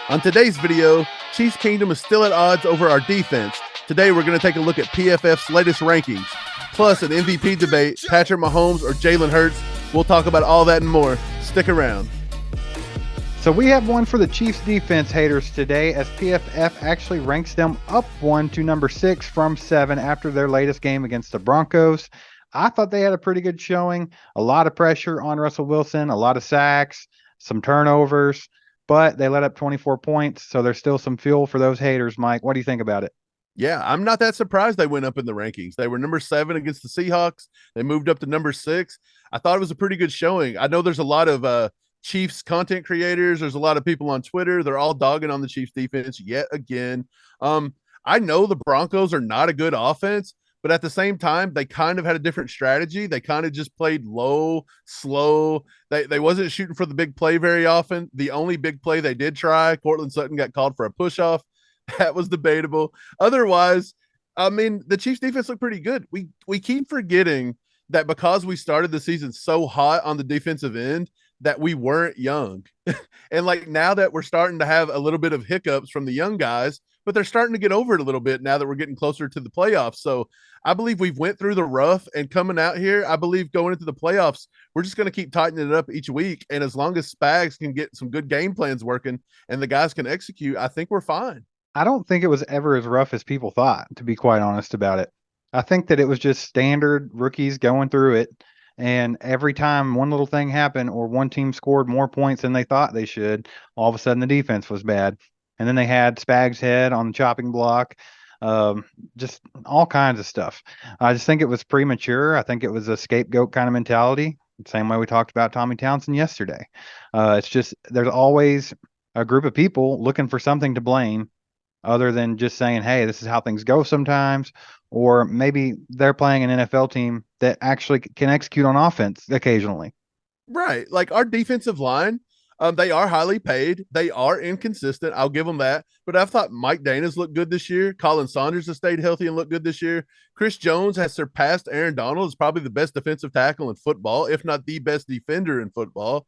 On today's video, Chiefs Kingdom is still at odds over our defense. Today, we're going to take a look at PFF's latest rankings, plus an MVP debate, Patrick Mahomes or Jalen Hurts. We'll talk about all that and more. Stick around. So we have one for the Chiefs defense haters today, as PFF actually ranks them up one to number 6 from 7 after their latest game against the Broncos. I thought they had a pretty good showing, a lot of pressure on Russell Wilson, a lot of sacks, some turnovers, but they let up 24 points. So there's still some fuel for those haters. Mike, what do you think about it? Yeah, I'm not that surprised they went up in the rankings. They were number 7 against the Seahawks. They moved up to number 6. I thought it was a pretty good showing. I know there's a lot of Chiefs content creators. There's a lot of people on Twitter. They're all dogging on the Chiefs defense yet again. I know the Broncos are not a good offense, but at the same time, they kind of had a different strategy. They kind of just played low, slow. They wasn't shooting for the big play very often. The only big play they did try, Cortland Sutton got called for a push-off. That was debatable. Otherwise, I mean, the Chiefs defense looked pretty good. We keep forgetting that because we started the season so hot on the defensive end that we weren't young. And like now that we're starting to have a little bit of hiccups from the young guys, but they're starting to get over it a little bit now that we're getting closer to the playoffs. So I believe we've went through the rough, and coming out here, I believe going into the playoffs, we're just going to keep tightening it up each week. And as long as Spags can get some good game plans working and the guys can execute, I think we're fine. I don't think it was ever as rough as people thought, to be quite honest about it. I think that it was just standard rookies going through it. And every time one little thing happened or one team scored more points than they thought they should, all of a sudden the defense was bad. And then they had Spags' head on the chopping block, just all kinds of stuff. I just think it was premature. I think it was a scapegoat kind of mentality, the same way we talked about Tommy Townsend yesterday. It's just there's always a group of people looking for something to blame other than just saying, hey, this is how things go sometimes. Or maybe they're playing an NFL team that actually can execute on offense occasionally. Right. Like our defensive line, they are highly paid. They are inconsistent. I'll give them that. But I've thought Mike Dana's looked good this year. Colin Saunders has stayed healthy and looked good this year. Chris Jones has surpassed Aaron Donald as probably the best defensive tackle in football, if not the best defender in football.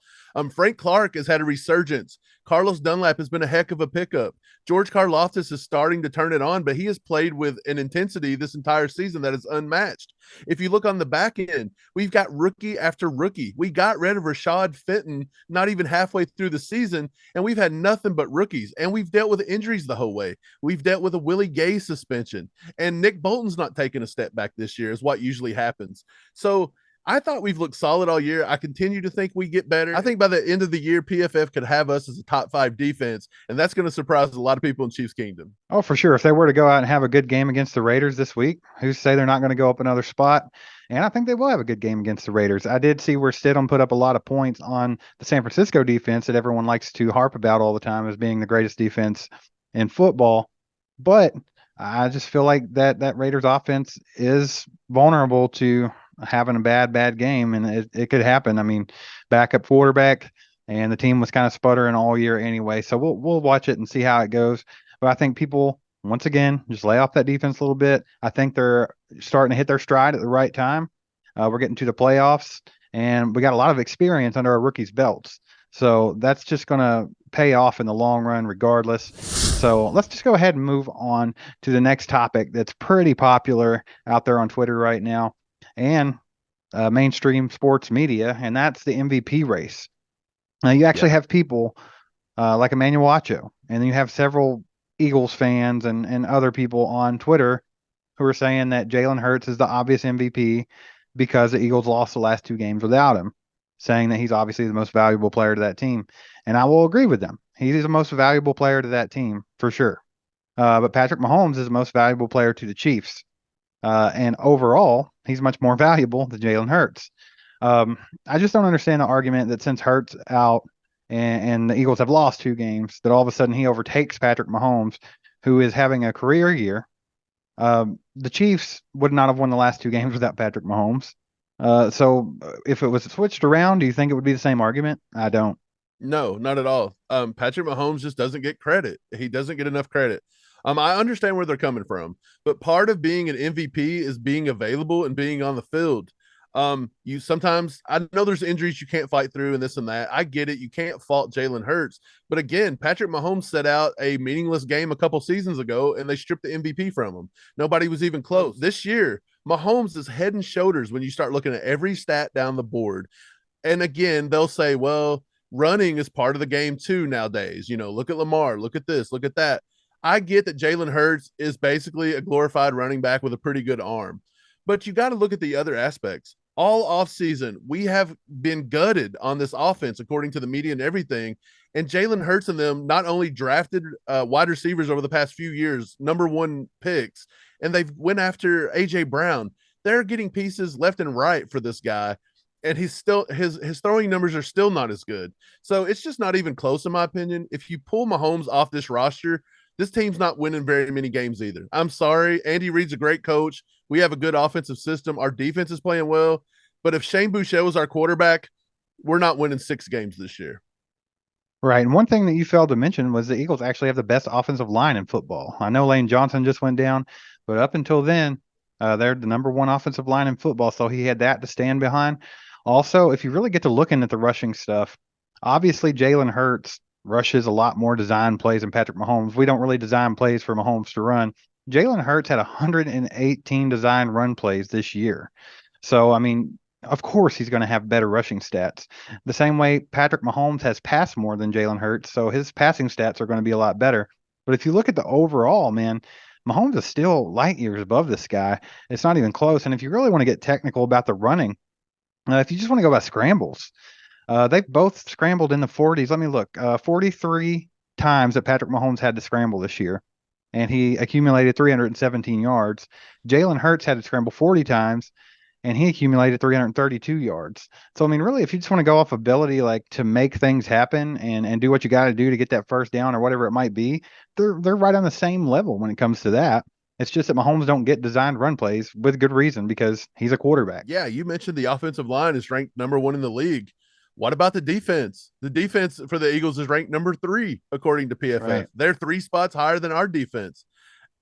Frank Clark has had a resurgence. Carlos Dunlap has been a heck of a pickup. George Karlaftis is starting to turn it on, but he has played with an intensity this entire season that is unmatched. If you look on the back end, we've got rookie after rookie. We got rid of Rashad Fenton not even halfway through the season, and we've had nothing but rookies. And we've dealt with injuries the whole way. We've dealt with a Willie Gay suspension, and Nick Bolton's not taking a step back this year, is what usually happens. So I thought we've looked solid all year. I continue to think we get better. I think by the end of the year, PFF could have us as a top 5 defense, and that's going to surprise a lot of people in Chiefs Kingdom. Oh, for sure. If they were to go out and have a good game against the Raiders this week, who's to say they're not going to go up another spot? And I think they will have a good game against the Raiders. I did see where Stidham put up a lot of points on the San Francisco defense that everyone likes to harp about all the time as being the greatest defense in football. But I just feel like that Raiders offense is vulnerable to having a bad game, and it could happen. I mean, backup quarterback, and the team was kind of sputtering all year anyway. So we'll watch it and see how it goes. But I think people, once again, just lay off that defense a little bit. I think they're starting to hit their stride at the right time. We're getting to the playoffs, and we got a lot of experience under our rookies' belts. So that's just going to pay off in the long run regardless. So let's just go ahead and move on to the next topic that's pretty popular out there on Twitter right now and mainstream sports media, and that's the MVP race. Now, you actually have people like Emmanuel Acho, and you have several Eagles fans and other people on Twitter who are saying that Jalen Hurts is the obvious MVP because the Eagles lost the last 2 games without him, saying that he's obviously the most valuable player to that team. And I will agree with them. He's the most valuable player to that team for sure. But Patrick Mahomes is the most valuable player to the Chiefs. And overall, he's much more valuable than Jalen Hurts. I just don't understand the argument that since Hurts out and the Eagles have lost 2 games, that all of a sudden he overtakes Patrick Mahomes, who is having a career year. The Chiefs would not have won the last 2 games without Patrick Mahomes. So if it was switched around, do you think it would be the same argument? I don't. No, not at all. Patrick Mahomes just doesn't get credit. He doesn't get enough credit. I understand where they're coming from, but part of being an MVP is being available and being on the field. You sometimes, I know there's injuries you can't fight through and this and that. I get it. You can't fault Jalen Hurts. But again, Patrick Mahomes set out a meaningless game a couple seasons ago and they stripped the MVP from him. Nobody was even close. This year, Mahomes is head and shoulders when you start looking at every stat down the board. And again, they'll say, well, running is part of the game too nowadays. You know, look at Lamar, look at this, look at that. I get that Jalen Hurts is basically a glorified running back with a pretty good arm, but you got to look at the other aspects. All offseason, we have been gutted on this offense, according to the media and everything. And Jalen Hurts and them not only drafted wide receivers over the past few years, number one picks, and they've went after AJ Brown. They're getting pieces left and right for this guy, and he's still his throwing numbers are still not as good. So it's just not even close, in my opinion. If you pull Mahomes off this roster, this team's not winning very many games either. I'm sorry. Andy Reid's a great coach. We have a good offensive system. Our defense is playing well. But if Shane Boucher was our quarterback, we're not winning 6 games this year. Right. And one thing that you failed to mention was the Eagles actually have the best offensive line in football. I know Lane Johnson just went down, but up until then, they're the number one offensive line in football. So he had that to stand behind. Also, if you really get to looking at the rushing stuff, obviously Jalen Hurts rushes a lot more design plays than Patrick Mahomes. We don't really design plays for Mahomes to run. Jalen Hurts had 118 design run plays this year. So, I mean, of course he's going to have better rushing stats. The same way Patrick Mahomes has passed more than Jalen Hurts, so his passing stats are going to be a lot better. But if you look at the overall, man, Mahomes is still light years above this guy. It's not even close. And if you really want to get technical about the running, if you just want to go by scrambles, they've both scrambled in the 40s. Let me look. 43 times that Patrick Mahomes had to scramble this year, and he accumulated 317 yards. Jalen Hurts had to scramble 40 times, and he accumulated 332 yards. So, I mean, really, if you just want to go off ability, like to make things happen and do what you got to do to get that first down or whatever it might be, they're right on the same level when it comes to that. It's just that Mahomes don't get designed run plays with good reason because he's a quarterback. Yeah, you mentioned the offensive line is ranked number 1 in the league. What about the defense? The defense for the Eagles is ranked number 3, according to PFF. Right. They're 3 spots higher than our defense.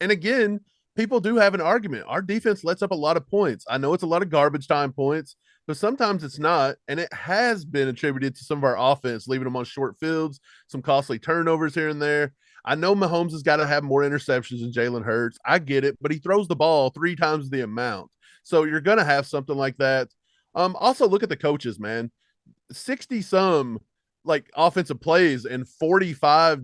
And again, people do have an argument. Our defense lets up a lot of points. I know it's a lot of garbage time points, but sometimes it's not. And it has been attributed to some of our offense, leaving them on short fields, some costly turnovers here and there. I know Mahomes has got to have more interceptions than Jalen Hurts. I get it, but he throws the ball 3 times the amount. So you're going to have something like that. Also, look at the coaches, man. 60 some like offensive plays and 45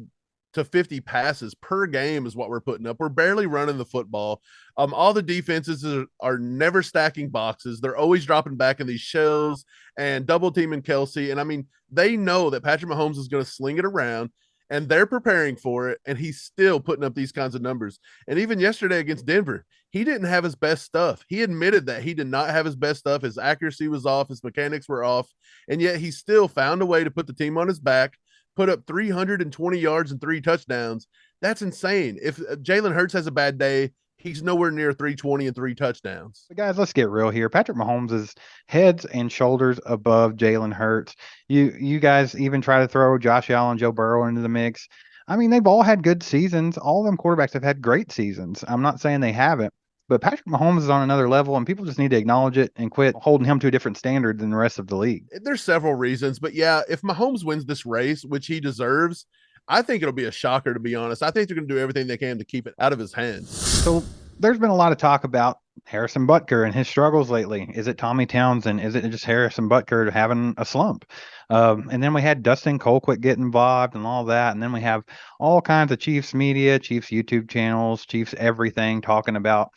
to 50 passes per game is what we're putting up. We're barely running the football. All the defenses are never stacking boxes. They're always dropping back in these shells and double teaming Kelsey. And I mean, they know that Patrick Mahomes is going to sling it around, and they're preparing for it, and he's still putting up these kinds of numbers. And even yesterday against Denver, he didn't have his best stuff. He admitted that he did not have his best stuff. His accuracy was off. His mechanics were off. And yet he still found a way to put the team on his back, put up 320 yards and 3 touchdowns. That's insane. If Jalen Hurts has a bad day, he's nowhere near 320 and 3 touchdowns. But guys, let's get real here. Patrick Mahomes is heads and shoulders above Jalen Hurts. You guys even try to throw Josh Allen, Joe Burrow into the mix. I mean, they've all had good seasons. All of them quarterbacks have had great seasons. I'm not saying they haven't, but Patrick Mahomes is on another level, and people just need to acknowledge it and quit holding him to a different standard than the rest of the league. There's several reasons, but yeah, if Mahomes wins this race, which he deserves, I think it'll be a shocker, to be honest. I think they're going to do everything they can to keep it out of his hands. So there's been a lot of talk about Harrison Butker and his struggles lately. Is it Tommy Townsend? Is it just Harrison Butker having a slump? And then we had Dustin Colquitt get involved and all that. And then we have all kinds of Chiefs media, Chiefs YouTube channels, Chiefs everything talking about,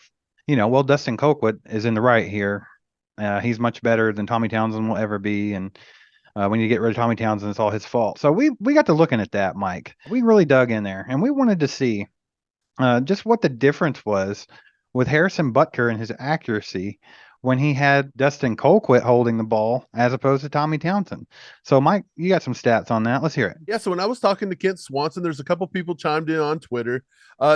well, Dustin Colquitt is in the right here. He's much better than Tommy Townsend will ever be. And we need to get rid of Tommy Townsend. It's all his fault. So we got to looking at that, Mike. We really dug in there, and we wanted to see just what the difference was with Harrison Butker and his accuracy when he had Dustin Colquitt holding the ball as opposed to Tommy Townsend. So, Mike, you got some stats on that. Let's hear it. Yeah, so when I was talking to Kent Swanson, there's a couple people chimed in on Twitter.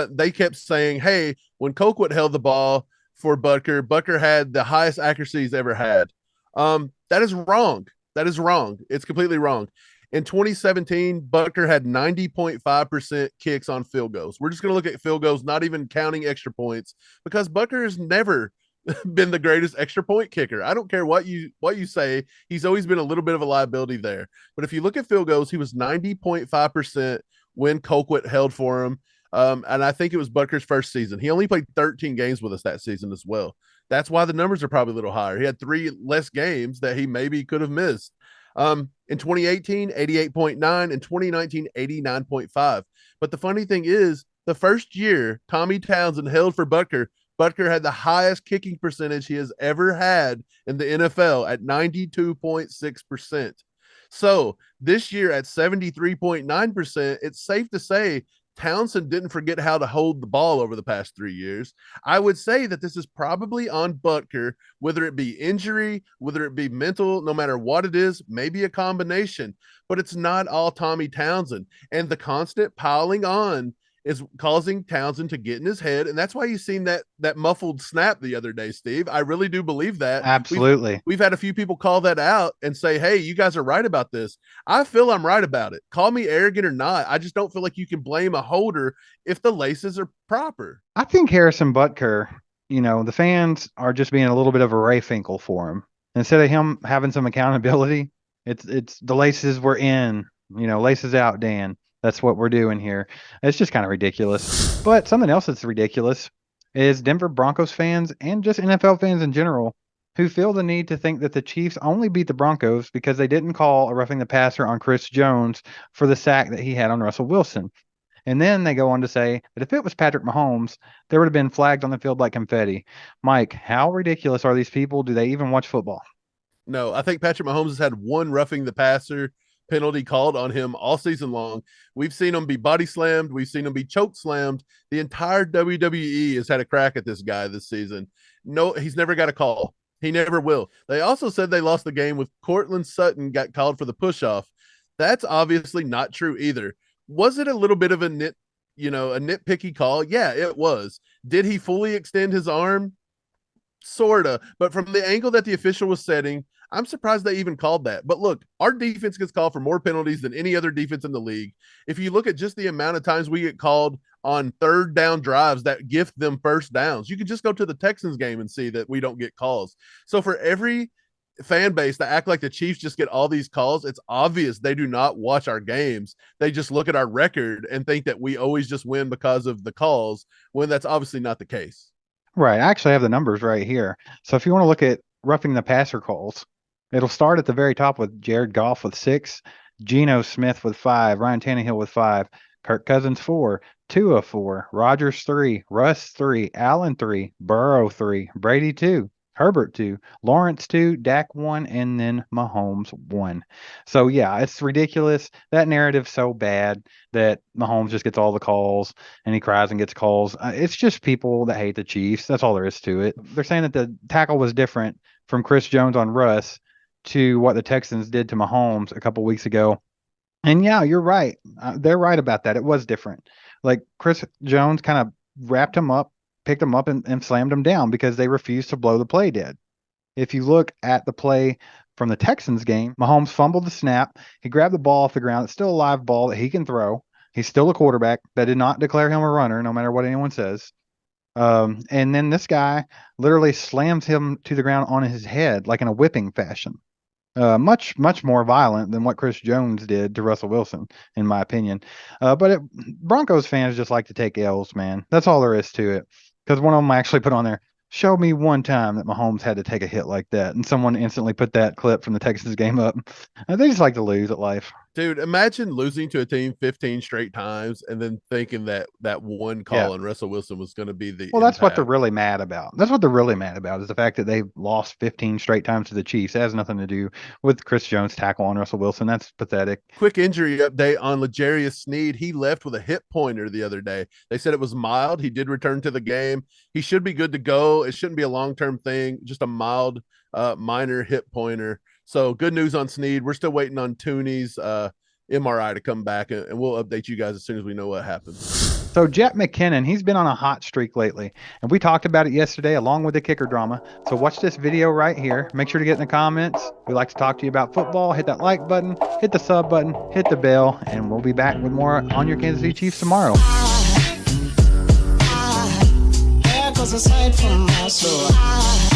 They kept saying, hey, when Colquitt held the ball for Butker, Butker had the highest accuracy he's ever had. That is wrong. That is wrong. It's completely wrong. In 2017, Butker had 90.5% kicks on field goals. We're just going to look at field goals, not even counting extra points, because Butker has never been the greatest extra point kicker. I don't care what you say. He's always been a little bit of a liability there. But if you look at field goals, he was 90.5% when Colquitt held for him. And I think it was Butker's first season. He only played 13 games with us that season as well. That's why the numbers are probably a little higher. He had 3 less games that he maybe could have missed. In 2018, 88.9. In 2019, 89.5. But the funny thing is, the first year Tommy Townsend held for Butker, Butker had the highest kicking percentage he has ever had in the NFL at 92.6%. So this year at 73.9%, it's safe to say Townsend didn't forget how to hold the ball over the past 3 years. I would say that this is probably on Butker, whether it be injury, whether it be mental, no matter what it is, maybe a combination, but it's not all Tommy Townsend. And the constant piling on is causing Townsend to get in his head. And that's why you've seen that muffled snap the other day, Steve. I really do believe that. Absolutely. We've had a few people call that out and say, hey, you guys are right about this. I feel I'm right about it. Call me arrogant or not. I just don't feel like you can blame a holder if the laces are proper. I think Harrison Butker, the fans are just being a little bit of a Ray Finkel for him. Instead of him having some accountability, it's the laces were in, laces out, Dan. That's what we're doing here. It's just kind of ridiculous. But something else that's ridiculous is Denver Broncos fans and just NFL fans in general who feel the need to think that the Chiefs only beat the Broncos because they didn't call a roughing the passer on Chris Jones for the sack that he had on Russell Wilson. And then they go on to say that if it was Patrick Mahomes, there would have been flagged on the field like confetti. Mike, how ridiculous are these people? Do they even watch football? No, I think Patrick Mahomes has had one roughing the passer penalty called on him all season long. We've seen him be body slammed. We've seen him be choke slammed. The entire WWE has had a crack at this guy this season. No, he's never got a call. He never will. They also said they lost the game with Cortland Sutton got called for the push-off. That's obviously not true either. Was it a little bit of a nitpicky call? Yeah, it was. Did he fully extend his arm? Sorta. But from the angle that the official was setting, I'm surprised they even called that. But look, our defense gets called for more penalties than any other defense in the league. If you look at just the amount of times we get called on third down drives that gift them first downs, you can just go to the Texans game and see that we don't get calls. So for every fan base that act like the Chiefs just get all these calls, it's obvious they do not watch our games. They just look at our record and think that we always just win because of the calls, when that's obviously not the case. Right. I actually have the numbers right here. So if you want to look at roughing the passer calls, it'll start at the very top with Jared Goff with 6, Geno Smith with 5, Ryan Tannehill with 5, Kirk Cousins 4, Tua 4, Rodgers 3, Russ 3, Allen 3, Burrow 3, Brady 2, Herbert 2, Lawrence 2, Dak 1, and then Mahomes 1. So yeah, it's ridiculous. That narrative's so bad that Mahomes just gets all the calls and he cries and gets calls. It's just people that hate the Chiefs. That's all there is to it. They're saying that the tackle was different from Chris Jones on Russ to what the Texans did to Mahomes a couple weeks ago. And yeah, you're right. They're right about that. It was different. Like Chris Jones kind of wrapped him up, picked him up and slammed him down because they refused to blow the play dead. If you look at the play from the Texans game, Mahomes fumbled the snap. He grabbed the ball off the ground. It's still a live ball that he can throw. He's still a quarterback. That did not declare him a runner, no matter what anyone says. And then this guy literally slams him to the ground on his head, like in a whipping fashion. Much more violent than what Chris Jones did to Russell Wilson, in my opinion. But Broncos fans just like to take L's, man. That's all there is to it. Because one of them actually put on there, show me one time that Mahomes had to take a hit like that. And someone instantly put that clip from the Texans game up. They just like to lose at life. Dude, imagine losing to a team 15 straight times and then thinking that one call on Russell Wilson was going to be the Well, that's what they're really mad about. That's what they're really mad about is the fact that they lost 15 straight times to the Chiefs. It has nothing to do with Chris Jones' tackle on Russell Wilson. That's pathetic. Quick injury update on L'Jarius Sneed. He left with a hip pointer the other day. They said it was mild. He did return to the game. He should be good to go. It shouldn't be a long-term thing, just a mild, minor hip pointer. So good news on Sneed. We're still waiting on Tooney's MRI to come back, and we'll update you guys as soon as we know what happens. So Jet McKinnon, he's been on a hot streak lately, and we talked about it yesterday along with the kicker drama. So watch this video right here. Make sure to get in the comments. We like to talk to you about football. Hit that like button, hit the sub button, hit the bell, and we'll be back with more on your Kansas City Chiefs tomorrow. was a sight for my soul.